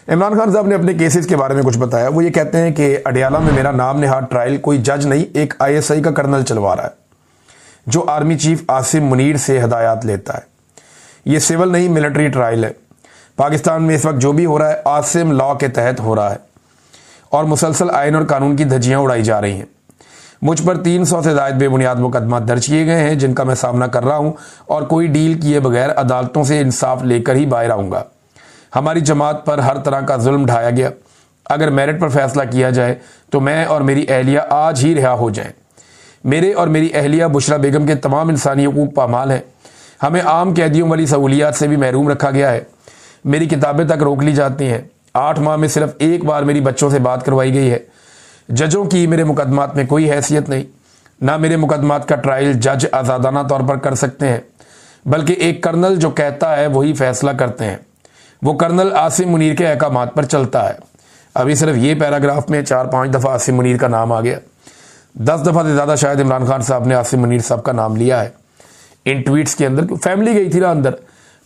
इमरान खान साहब ने अपने केसेस के बारे में कुछ बताया। वो ये कहते हैं कि अडियाला में मेरा नाम नेहाद ट्रायल कोई जज नहीं, एक ISI का कर्नल चलवा रहा है जो आर्मी चीफ आसिम मुनीर से हदायत लेता है। ये सिविल नहीं मिलिट्री ट्रायल है। पाकिस्तान में इस वक्त जो भी हो रहा है आसिम लॉ के तहत हो रहा है और मुसलसल आइन और कानून की धज्जियां उड़ाई जा रही हैं। मुझ पर 300 से ज़ायद बेबुनियाद मुकदमा दर्ज किए गए हैं जिनका मैं सामना कर रहा हूं और कोई डील किए बगैर अदालतों से इंसाफ लेकर ही बाहर आऊँगा। हमारी जमात पर हर तरह का जुल्म ढाया गया। अगर मेरिट पर फैसला किया जाए तो मैं और मेरी अहलिया आज ही रिहा हो जाएं। मेरे और मेरी अहलिया बुशरा बेगम के तमाम इंसानी हकूक़ पामाल हैं। हमें आम कैदियों वाली सहूलियात से भी महरूम रखा गया है। मेरी किताबें तक रोक ली जाती हैं। 8 माह में सिर्फ एक बार मेरी बच्चों से बात करवाई गई है। जजों की मेरे मुकदमात में कोई हैसियत नहीं। ना मेरे मुकदमात का ट्रायल जज आज़ादाना तौर पर कर सकते हैं, बल्कि एक कर्नल जो कहता है वही फैसला करते हैं। वो कर्नल आसिम मुनीर के अहकामात पर चलता है। अभी सिर्फ ये पैराग्राफ में 4-5 दफ़ा आसिम मुनीर का नाम आ गया। 10 दफ़ा से ज़्यादा शायद इमरान खान साहब ने आसिम मुनीर साहब का नाम लिया है इन ट्वीट्स के अंदर। फैमिली गई थी ना अंदर,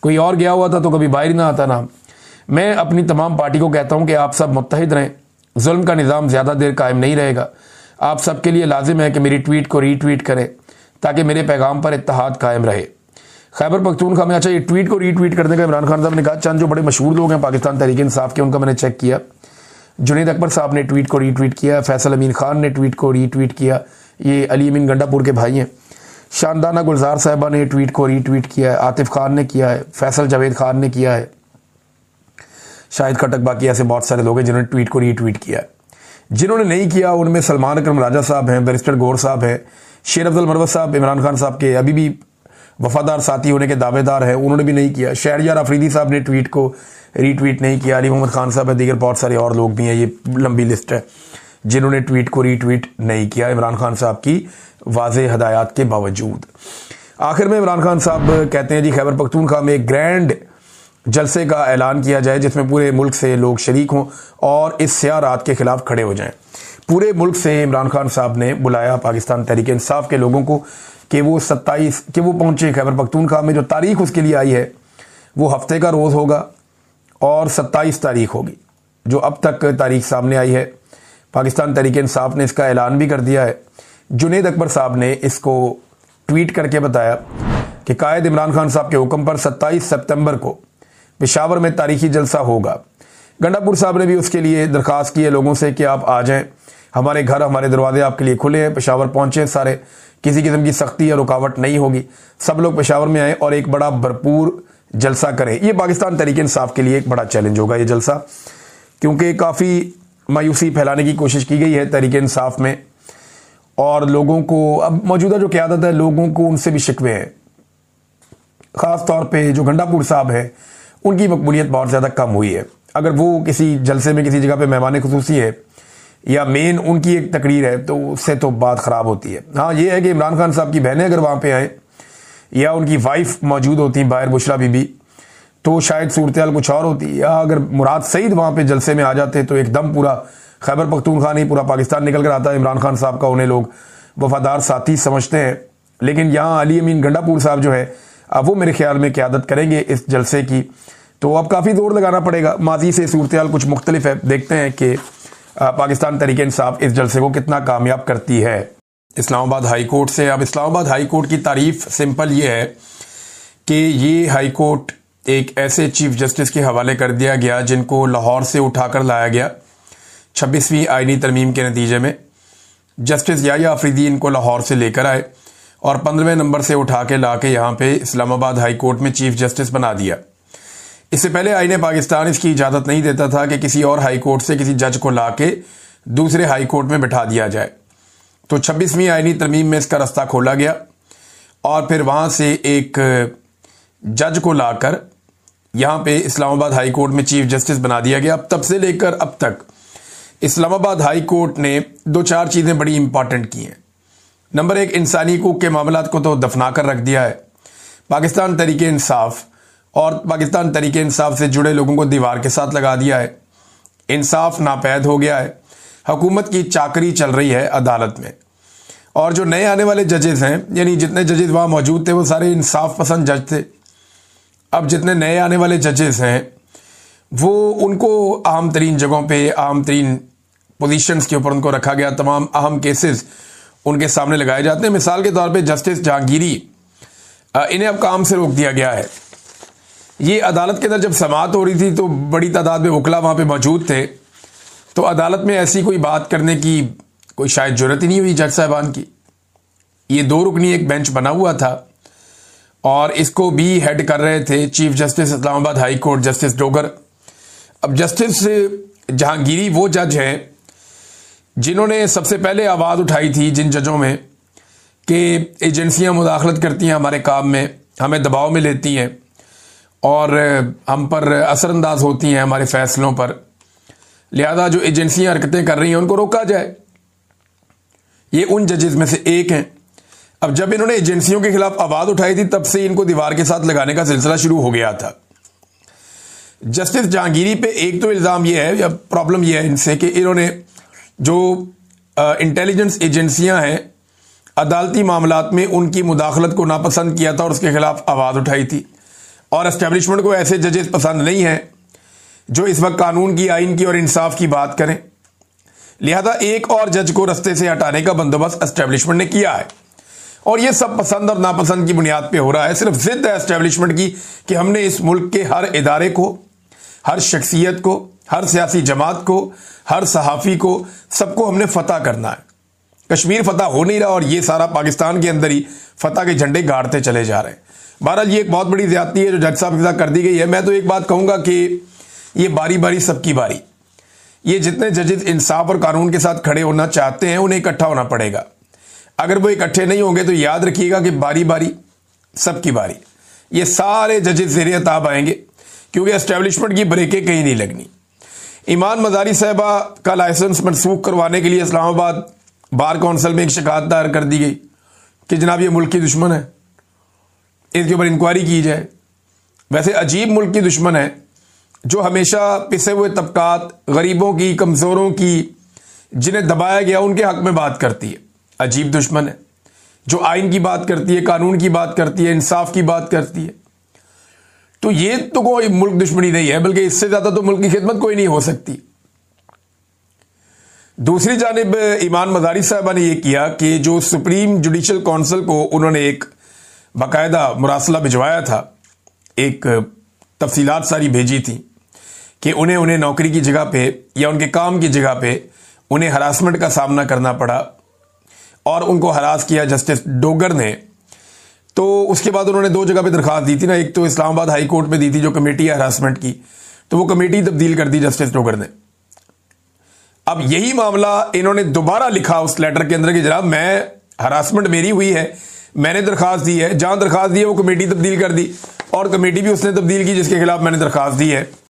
कोई और गया हुआ था तो कभी बाहर ही ना आता नाम। मैं अपनी तमाम पार्टी को कहता हूँ कि आप सब मुत्तहिद रहें। जुल्म का निज़ाम ज़्यादा देर कायम नहीं रहेगा। आप सबके लिए लाजिम है कि मेरी ट्वीट को रीट्वीट करें ताकि मेरे पैगाम पर इत्तेहाद कायम रहे। खैबर पख्तूनख्वा में, अच्छा ये ट्वीट को रीट्वीट करने का इमरान खान साहब ने कहा। चंद जो बड़े मशहूर लोग हैं पाकिस्तान तहरीक इंसाफ के, उनका मैंने चेक किया। जुनैद अकबर साहब ने ट्वीट को रीट्वीट किया, फैसल अमीन खान ने ट्वीट को रीट्वीट किया, ये अली अमीन गंडापुर के भाई हैं। शानदाना गुलजार साहिबा ने ट्वीट को रीट्वीट किया है, आतिफ खान ने किया है, फैसल जावेद खान ने किया है, शाहिद खटक, बाकी ऐसे बहुत सारे लोग हैं जिन्होंने ट्वीट को रीट्वीट किया है। जिन्होंने नहीं किया उनमें सलमान अकरम राजा साहब हैं, बैरिस्टर गौर साहब हैं, शेर अफजल मरवत साहब इमरान खान साहब के अभी भी वफादार साथी होने के दावेदार हैं, उन्होंने भी नहीं किया। शहरयार अफरीदी साहब ने ट्वीट को रीट्वीट नहीं किया। अली मोहम्मद खान साहब है, दीगर बहुत सारे और लोग भी हैं, ये लंबी लिस्ट है जिन्होंने ट्वीट को रीट्वीट नहीं किया इमरान खान साहब की वाज़ेह हदायत के बावजूद। आखिर में इमरान खान साहब कहते हैं जी खैबर पख्तूनख्वा में एक ग्रैंड जलसे का ऐलान किया जाए जिसमें पूरे मुल्क से लोग शरीक हों और इस स्याह रात के खिलाफ खड़े हो जाएं। पूरे मुल्क से इमरान खान साहब ने बुलाया पाकिस्तान तहरीक इंसाफ के लोगों को कि वो 27 कि वो पहुंचे खैबर पख्तूनख्वा में। जो तारीख उसके लिए आई है वो हफ्ते का रोज़ होगा और 27 तारीख होगी, जो अब तक तारीख सामने आई है। पाकिस्तान तहरीक इंसाफ ने इसका ऐलान भी कर दिया है। जुनैद अकबर साहब ने इसको ट्वीट करके बताया कि कायद इमरान खान साहब के हुक्म पर 27 सितंबर को पेशावर में तारीखी जलसा होगा। गंडापुर साहब ने भी उसके लिए दरख्वास्त की है लोगों से कि आप आ जाएं, हमारे घर हमारे दरवाजे आपके लिए खुले हैं, पेशावर पहुंचे सारे, किसी किस्म की सख्ती या रुकावट नहीं होगी, सब लोग पेशावर में आए और एक बड़ा भरपूर जलसा करें। ये पाकिस्तान तहरीक इंसाफ के लिए एक बड़ा चैलेंज होगा ये जलसा, क्योंकि काफ़ी मायूसी फैलाने की कोशिश की गई है तहरीक इंसाफ में और लोगों को अब मौजूदा जो क़यादत है लोगों को उनसे भी शिकवे हैं। ख़ास तौर पे जो गंडापुर साहब है उनकी मकबूलियत बहुत ज़्यादा कम हुई है। अगर वो किसी जलसे में किसी जगह पे मेहमान खुसूसी है या मेन उनकी एक तकरीर है तो उससे तो बात ख़राब होती है। हाँ ये है कि इमरान खान साहब की बहनें अगर वहाँ पे आए या उनकी वाइफ मौजूद होती बाहर बुशरा बीबी तो शायद सूरत कुछ और होती, या अगर मुराद सईद वहाँ पे जलसे में आ जाते तो एकदम पूरा खैबर पख्तूनख्वा नहीं पूरा पाकिस्तान निकल कर आता है। इमरान खान साहब का उन्हें लोग वफादार साथी समझते हैं, लेकिन यहाँ अली अमीन गंडापुर साहब जो है अब वो मेरे ख्याल में क़यादत करेंगे इस जलसे की, तो अब काफ़ी जोर लगाना पड़ेगा। माजी से सूरत कुछ मुख्तलिफ है, देखते हैं कि पाकिस्तान तहरीक इंसाफ इस जलसे को कितना कामयाब करती है। इस्लामाबाद हाई कोर्ट से, अब इस्लामाबाद हाई कोर्ट की तारीफ सिंपल ये है कि ये हाई कोर्ट एक ऐसे चीफ जस्टिस के हवाले कर दिया गया जिनको लाहौर से उठाकर लाया गया 26वीं आईनी तरमीम के नतीजे में। जस्टिस याह्या अफरीदी इनको लाहौर से लेकर आए और 15वें नंबर से उठा के ला के यहाँ पे इस्लामाबाद हाई कोर्ट में चीफ जस्टिस बना दिया। इससे पहले आईने पाकिस्तान इसकी इजाज़त नहीं देता था कि किसी और हाई कोर्ट से किसी जज को ला के दूसरे हाई कोर्ट में बिठा दिया जाए, तो 26वीं आईनी तरमीम में इसका रास्ता खोला गया और फिर वहाँ से एक जज को लाकर यहाँ पे इस्लामाबाद हाई कोर्ट में चीफ जस्टिस बना दिया गया। अब तब से लेकर अब तक इस्लामाबाद हाई कोर्ट ने 2-4 चीज़ें बड़ी इंपॉर्टेंट की हैं। नंबर 1, इंसानी हकूक़ के मामलात को तो दफना कर रख दिया है। पाकिस्तान तहरीक इंसाफ और पाकिस्तान तहरीक इंसाफ से जुड़े लोगों को दीवार के साथ लगा दिया है। इंसाफ नापैद हो गया है। हुकूमत की चाकरी चल रही है अदालत में, और जो नए आने वाले जजेस हैं, यानी जितने जजेस वहाँ मौजूद थे वो सारे इंसाफ पसंद जज थे। अब जितने नए आने वाले जजेस हैं वो उनको अहम तरीन जगहों पे, अहम तरीन पोजीशंस के ऊपर उनको रखा गया, तमाम अहम केसेस उनके सामने लगाए जाते हैं। मिसाल के तौर पे जस्टिस जहांगीरी, इन्हें अब काम से रोक दिया गया है। ये अदालत के अंदर जब समाअत हो रही थी तो बड़ी तादाद में वकला वहाँ पे मौजूद थे, तो अदालत में ऐसी कोई बात करने की कोई शायद जरूरत ही नहीं हुई जज साहबान की। ये 2 रुकनी एक बेंच बना हुआ था और इसको भी हेड कर रहे थे chief justice Islamabad high court justice Dogar. अब जस्टिस जहांगीरी वो जज हैं जिन्होंने सबसे पहले आवाज़ उठाई थी जिन जजों में कि एजेंसियां मुदाखलत करती हैं हमारे काम में, हमें दबाव में लेती हैं और हम पर असरअंदाज होती हैं हमारे फैसलों पर, लिहाजा जो एजेंसियां हरकतें कर रही हैं उनको रोका जाए। ये उन जजेस में से एक हैं। अब जब इन्होंने एजेंसियों के खिलाफ आवाज़ उठाई थी तब से इनको दीवार के साथ लगाने का सिलसिला शुरू हो गया था। जस्टिस जहांगीरी पे एक तो इल्ज़ाम यह है या प्रॉब्लम यह है इनसे कि इन्होंने जो इंटेलिजेंस एजेंसियां हैं अदालती मामलात में उनकी मुदाखलत को नापसंद किया था और उसके खिलाफ आवाज़ उठाई थी। और एस्टेब्लिशमेंट को ऐसे जजेस पसंद नहीं हैं जो इस वक्त कानून की, आइन की और इंसाफ की बात करें। लिहाजा एक और जज को रस्ते से हटाने का बंदोबस्त एस्टेब्लिशमेंट ने किया है और यह सब पसंद और नापसंद की बुनियाद पे हो रहा है। सिर्फ जिद है एस्टेब्लिशमेंट की कि हमने इस मुल्क के हर इदारे को, हर शख्सियत को, हर सियासी जमात को, हर सहाफ़ी को, सबको हमने फतह करना है। कश्मीर फतह हो नहीं रहा और ये सारा पाकिस्तान के अंदर ही फतह के झंडे गाड़ते चले जा रहे हैं। बहरहाल ये एक बहुत बड़ी ज्यादती है जो जज साहब के साथ कर दी गई है। मैं तो एक बात कहूंगा कि ये बारी बारी सबकी बारी, ये जितने जजेस इंसाफ और कानून के साथ खड़े होना चाहते हैं उन्हें इकट्ठा होना पड़ेगा। अगर वो इकट्ठे नहीं होंगे तो याद रखिएगा कि बारी बारी सबकी बारी, ये सारे जजेस ज़ेरे अताब आएंगे क्योंकि एस्टेब्लिशमेंट की ब्रेकें कहीं नहीं लगनी। ईमान मजारी साहबा का लाइसेंस मनसूख करवाने के लिए इस्लामाबाद बार काउंसिल में एक शिकायत दायर कर दी गई कि जनाब ये मुल्क की दुश्मन है, इसके ऊपर इंक्वायरी की जाए। वैसे अजीब मुल्क की दुश्मन है जो हमेशा पिसे हुए तबकात, गरीबों की, कमज़ोरों की, जिन्हें दबाया गया उनके हक में बात करती है। अजीब दुश्मन है जो आइन की बात करती है, कानून की बात करती है, इंसाफ की बात करती है। तो ये तो कोई मुल्क दुश्मनी नहीं है, बल्कि इससे ज्यादा तो मुल्क की खिदमत कोई नहीं हो सकती। दूसरी जानिब ईमान मजारी साहबा ने यह किया कि जो सुप्रीम जुडिशल काउंसिल को उन्होंने एक बाकायदा मुरासला भिजवाया था, एक तफसीलात सारी भेजी थी कि उन्हें नौकरी की जगह पे या उनके काम की जगह पे उन्हें हरासमेंट का सामना करना पड़ा और उनको हरास किया जस्टिस डोगर ने। तो उसके बाद उन्होंने 2 जगह पे दरखास्त दी थी ना, एक तो इस्लामाबाद हाई कोर्ट में दी थी जो कमेटी है हरासमेंट की, तो वो कमेटी तब्दील कर दी जस्टिस डोगर ने। अब यही मामला इन्होंने दोबारा लिखा उस लेटर के अंदर कि जनाब मैं, हरासमेंट मेरी हुई है, मैंने दरखास्त दी है, जहां दरखास्त दी है वो कमेटी तब्दील कर दी और कमेटी भी उसने तब्दील की जिसके खिलाफ मैंने दरखास्त दी है।